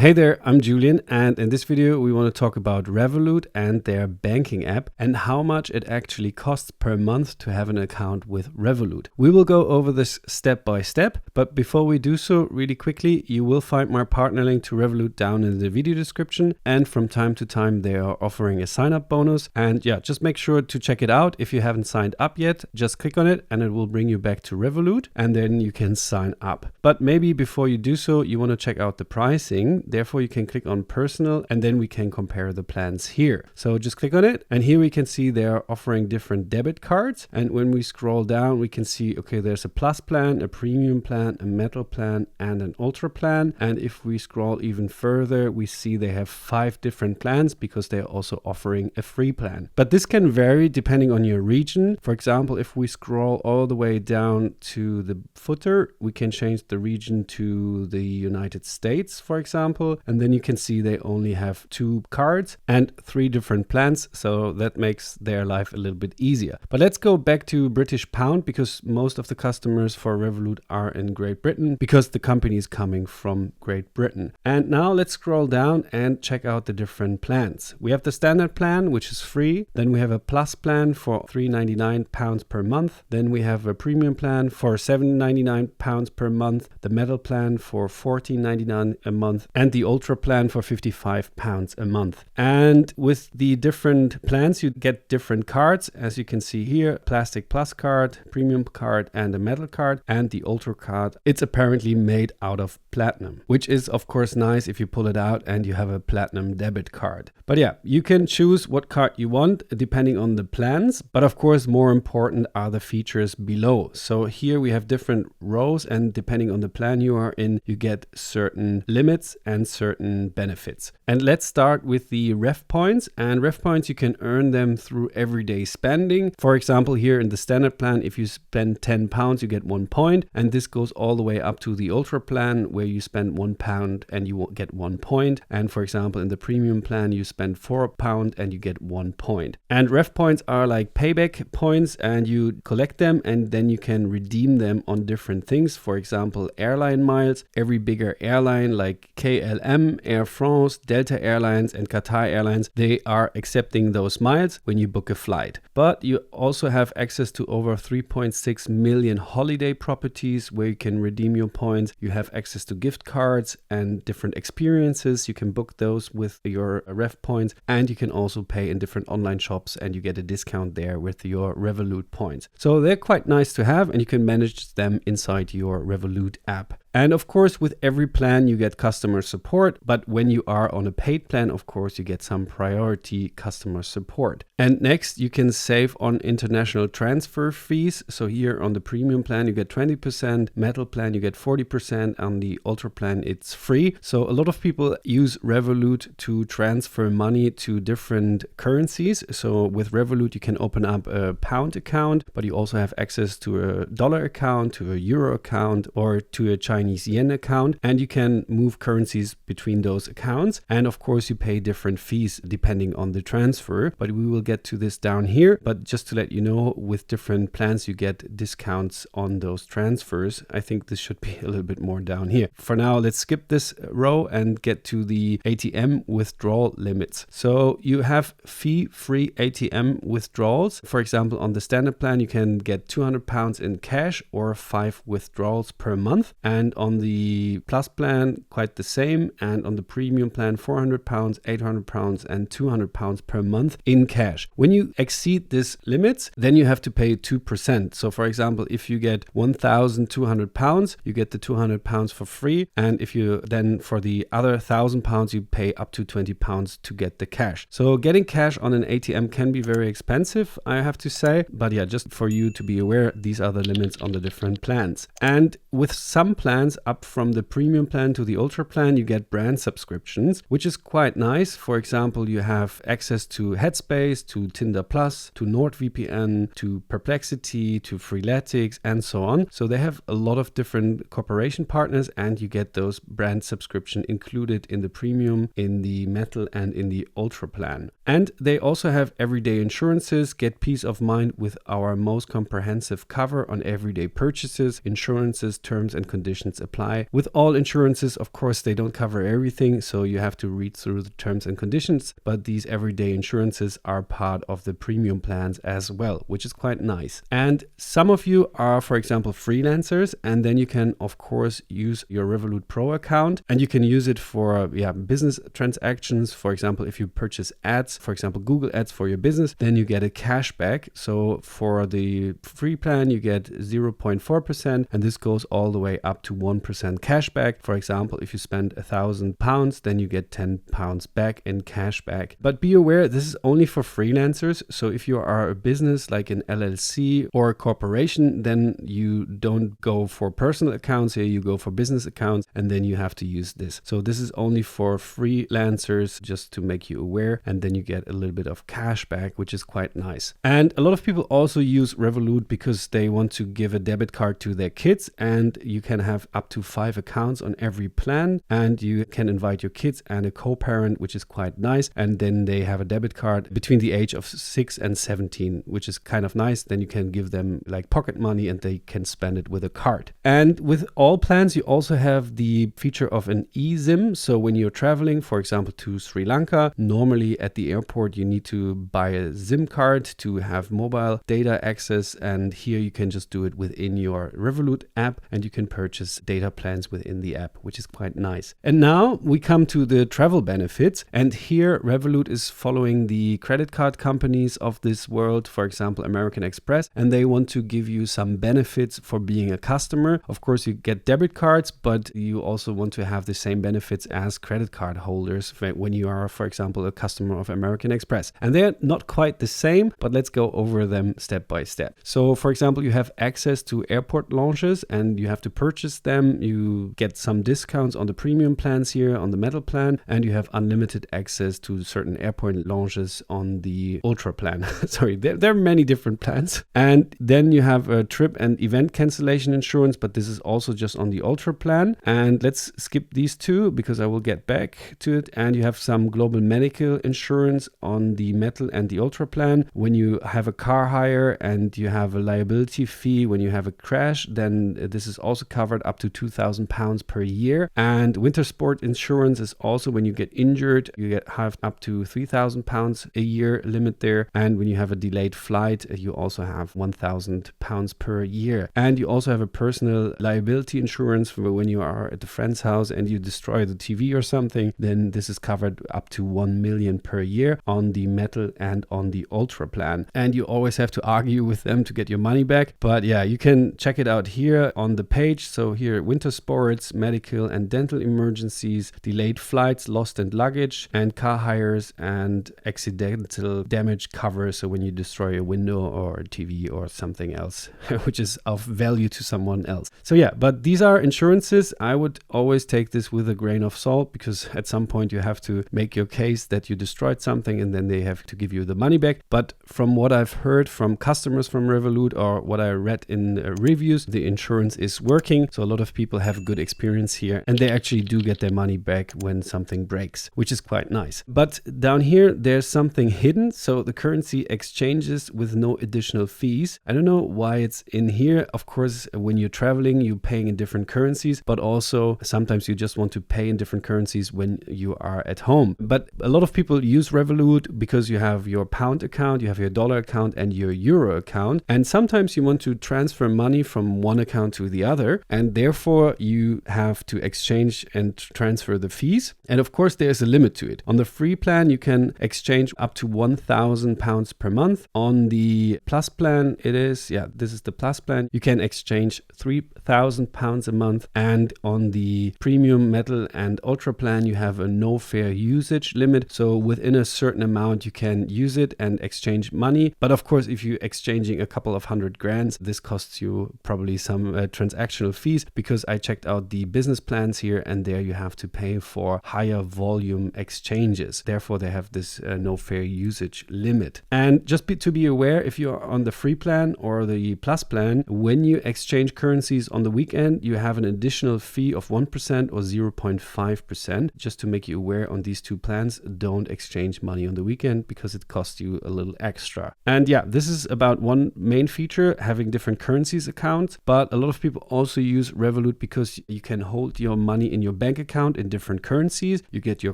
Hey there, I'm Julian, and in this video we want to talk about Revolut and their banking app and how much it actually costs per month to have an account with Revolut. We will go over this step by step, but before we do so, really quickly, you will find my partner link to Revolut down in the video description, and from time to time they are offering a sign-up bonus, and yeah, just make sure to check it out. If you haven't signed up yet, just click on it and it will bring you back to Revolut and then you can sign up. But maybe before you do so, you want to check out the pricing. Therefore, you can click on personal and then we can compare the plans here. So just click on it and here we can see they are offering different debit cards. And when we scroll down, we can see, okay, there's a plus plan, a premium plan, a metal plan, and an ultra plan. And if we scroll even further, we see they have 5 different plans because they're also offering a free plan. But this can vary depending on your region. For example, if we scroll all the way down to the footer, we can change the region to the United States, for example. And then you can see they only have 2 cards and 3 different plans. So that makes their life a little bit easier. But let's go back to British pound because most of the customers for Revolut are in Great Britain because the company is coming from Great Britain. And now let's scroll down and check out the different plans. We have the standard plan, which is free. Then we have a plus plan for £3.99 per month. Then we have a premium plan for £7.99 per month. The metal plan for £14.99 a month. And the ultra plan for £55 a month. And with the different plans, you get different cards. As you can see here, plastic plus card, premium card, and a metal card. And the ultra card, it's apparently made out of platinum, which is of course nice if you pull it out and you have a platinum debit card. But yeah, you can choose what card you want depending on the plans. But of course, more important are the features below. So here we have different rows, and depending on the plan you are in, you get certain limits and certain benefits. And let's start with the ref points. And ref points, you can earn them through everyday spending. For example, here in the standard plan, if you spend £10, you get 1 point. And this goes all the way up to the ultra plan where you spend £1 and you will get 1 point. And for example, in the premium plan, you spend £4 and you get 1 point. And ref points are like payback points, and you collect them and then you can redeem them on different things. For example, airline miles. Every bigger airline like KLM, Air France, Delta Airlines, and Qatar Airlines, they are accepting those miles when you book a flight. But you also have access to over 3.6 million holiday properties where you can redeem your points. You have access to gift cards and different experiences. You can book those with your ref points, and you can also pay in different online shops and you get a discount there with your Revolut points. So they're quite nice to have, and you can manage them inside your Revolut app. And of course, with every plan, you get customer support. But when you are on a paid plan, of course, you get some priority customer support. And next, you can save on international transfer fees. So here on the premium plan, you get 20%, metal plan, you get 40%. On the ultra plan, it's free. So a lot of people use Revolut to transfer money to different currencies. So with Revolut, you can open up a pound account, but you also have access to a dollar account, to a euro account, or to a Chinese yen account, and you can move currencies between those accounts. And of course, you pay different fees depending on the transfer, but we will get to this down here. But just to let you know, with different plans, you get discounts on those transfers. I think this should be a little bit more down here. For now, let's skip this row and get to the ATM withdrawal limits. So you have fee-free ATM withdrawals. For example, on the standard plan, you can get £200 in cash or 5 withdrawals per month. And on the plus plan, quite the same. And on the premium plan, £400, £800, and £200 per month in cash. When you exceed these limits, then you have to pay 2%. So for example, if you get £1,200, you get the £200 for free. And if you then for the other £1,000, you pay up to £20 to get the cash. So getting cash on an ATM can be very expensive, I have to say. But yeah, just for you to be aware, these are the limits on the different plans. And with some plans, up from the premium plan to the ultra plan, you get brand subscriptions, which is quite nice. For example, you have access to Headspace, to Tinder Plus, to NordVPN, to Perplexity, to Freeletics, and so on. So they have a lot of different cooperation partners, and you get those brand subscription included in the premium, in the metal, and in the ultra plan. And they also have everyday insurances. Get peace of mind with our most comprehensive cover on everyday purchases, insurances, terms and conditions conditions apply. With all insurances, of course, they don't cover everything, so you have to read through the terms and conditions, but these everyday insurances are part of the premium plans as well, which is quite nice. And some of you are, for example, freelancers, and then you can, of course, use your Revolut Pro account, and you can use it for business transactions. For example, if you purchase ads, for example, Google ads for your business, then you get a cashback. So for the free plan, you get 0.4%, and this goes all the way up to 1% cashback. For example, if you spend £1,000, then you get £10 back in cashback. But be aware, this is only for freelancers. So if you are a business like an LLC or a corporation, then you don't go for personal accounts here, you go for business accounts, and then you have to use this. So this is only for freelancers, just to make you aware, and then you get a little bit of cashback, which is quite nice. And a lot of people also use Revolut because they want to give a debit card to their kids, and you can have up to 5 accounts on every plan, and you can invite your kids and a co-parent, which is quite nice, and then they have a debit card between the age of 6 and 17, which is kind of nice. Then you can give them like pocket money and they can spend it with a card. And with all plans, you also have the feature of an eSIM. So when you're traveling, for example, to Sri Lanka, normally at the airport, you need to buy a SIM card to have mobile data access. And here you can just do it within your Revolut app, and you can purchase data plans within the app, which is quite nice. And now we come to the travel benefits. And here Revolut is following the credit card companies of this world, for example, American Express, and they want to give you some benefits for being a customer. Of course, you get debit cards, but you also want to have the same benefits as credit card holders when you are, for example, a customer of American Express. And they're not quite the same, but let's go over them step by step. So, for example, you have access to airport lounges and you have to purchase them. You get some discounts on the premium plans here, on the metal plan, and you have unlimited access to certain airport lounges on the ultra plan. Sorry, there are many different plans. And then you have a trip and event cancellation insurance, but this is also just on the ultra plan. And let's skip these two because I will get back to it. And you have some global medical insurance on the metal and the ultra plan. When you have a car hire and you have a liability fee when you have a crash, then this is also covered up to £2,000 per year. And winter sport insurance is also when you get injured, you have up to £3,000 a year limit there. And when you have a delayed flight, you also have £1,000 per year. And you also have a personal liability insurance for when you are at a friend's house and you destroy the TV or something, then this is covered up to 1 million per year on the metal and on the ultra plan. And you always have to argue with them to get your money back. But yeah, you can check it out here on the page. So here, winter sports, medical and dental emergencies, delayed flights, lost and luggage, and car hires and accidental damage cover. So when you destroy a window or a TV or something else, which is of value to someone else. So yeah, but these are insurances. I would always take this with a grain of salt because at some point you have to make your case that you destroyed something and then they have to give you the money back. But from what I've heard from customers from Revolut or what I read in reviews, the insurance is working. So a lot of people have good experience here and they actually do get their money back when something breaks, which is quite nice. But down here, there's something hidden. So the currency exchanges with no additional fees. I don't know why it's in here. Of course, when you're traveling, you're paying in different currencies, but also sometimes you just want to pay in different currencies when you are at home. But a lot of people use Revolut because you have your pound account, you have your dollar account and your euro account. And sometimes you want to transfer money from one account to the other. And therefore you have to exchange and transfer the fees. And of course, there's a limit to it. On the free plan, you can exchange up to £1,000 per month. On the plus plan, this is the plus plan. You can exchange £3,000 a month. And on the premium metal and ultra plan, you have a no fair usage limit. So within a certain amount, you can use it and exchange money. But of course, if you're exchanging a couple of $100,000, this costs you probably some transactional fees because I checked out the business plans here and there you have to pay for higher volume exchanges. Therefore, they have this no fair usage limit. And just to be aware, if you're on the free plan or the plus plan, when you exchange currencies on the weekend, you have an additional fee of 1% or 0.5%. Just to make you aware, on these two plans, don't exchange money on the weekend because it costs you a little extra. And yeah, this is about one main feature, having different currencies accounts, but a lot of people also use Revolut because you can hold your money in your bank account in different currencies. You get your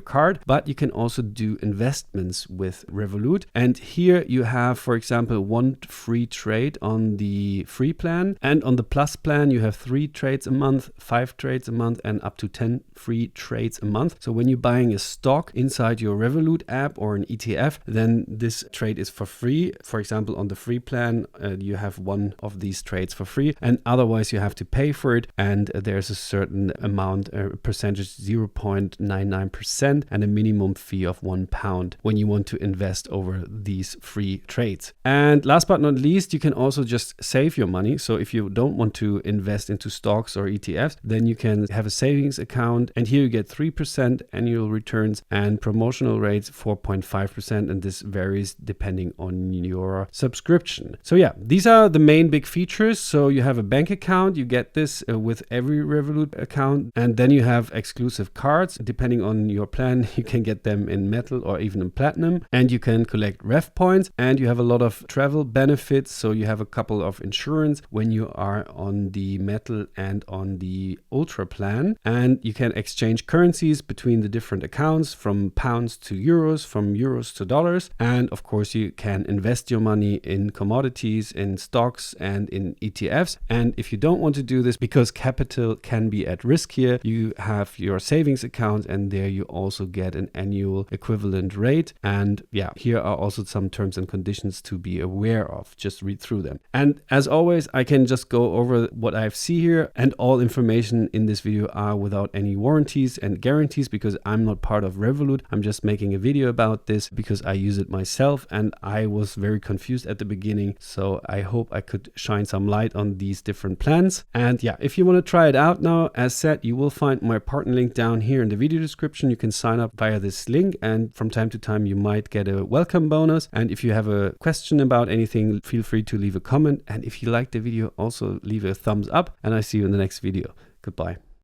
card, but you can also do investments with Revolut. And here you have, for example, 1 free trade on the free plan, and on the plus plan you have 3 trades a month, 5 trades a month, and up to 10 free trades a month. So when you're buying a stock inside your Revolut app or an ETF, then this trade is for free. For example, on the free plan, you have 1 of these trades for free, and otherwise you have to pay for it, and there's a certain amount, percentage 0.99%, and a minimum fee of £1 when you want to invest over these free trades. And last but not least, you can also just save your money. So if you don't want to invest into stocks or ETFs, then you can have a savings account, and here you get 3% annual returns and promotional rates 4.5%, and this varies depending on your subscription. So yeah, these are the main big features. So you have a bank account, you get this with every Revolut account, and then you have exclusive cards. Depending on your plan, you can get them in metal or even in platinum, and you can collect Rev points, and you have a lot of travel benefits. So you have a couple of insurance when you are on the metal and on the ultra plan, and you can exchange currencies between the different accounts from pounds to euros, from euros to dollars, and of course you can invest your money in commodities, in stocks, and in ETFs. And if you don't want to do this because capital can be at risk here, you have your savings account, and there you also get an annual equivalent rate. And yeah, here are also some terms and conditions to be aware of. Just read through them. And as always, I can just go over what I see here, and all information in this video are without any warranties and guarantees because I'm not part of Revolut. I'm just making a video about this because I use it myself and I was very confused at the beginning. So I hope I could shine some light on these different plans. And yeah, if you want to try it out now, as said, you will find my partner link down here in the video description. You can sign up via this link, and from time to time you might get a welcome bonus. And if you have a question about anything, feel free to leave a comment. And if you liked the video, also leave a thumbs up, and I see you in the next video. Goodbye.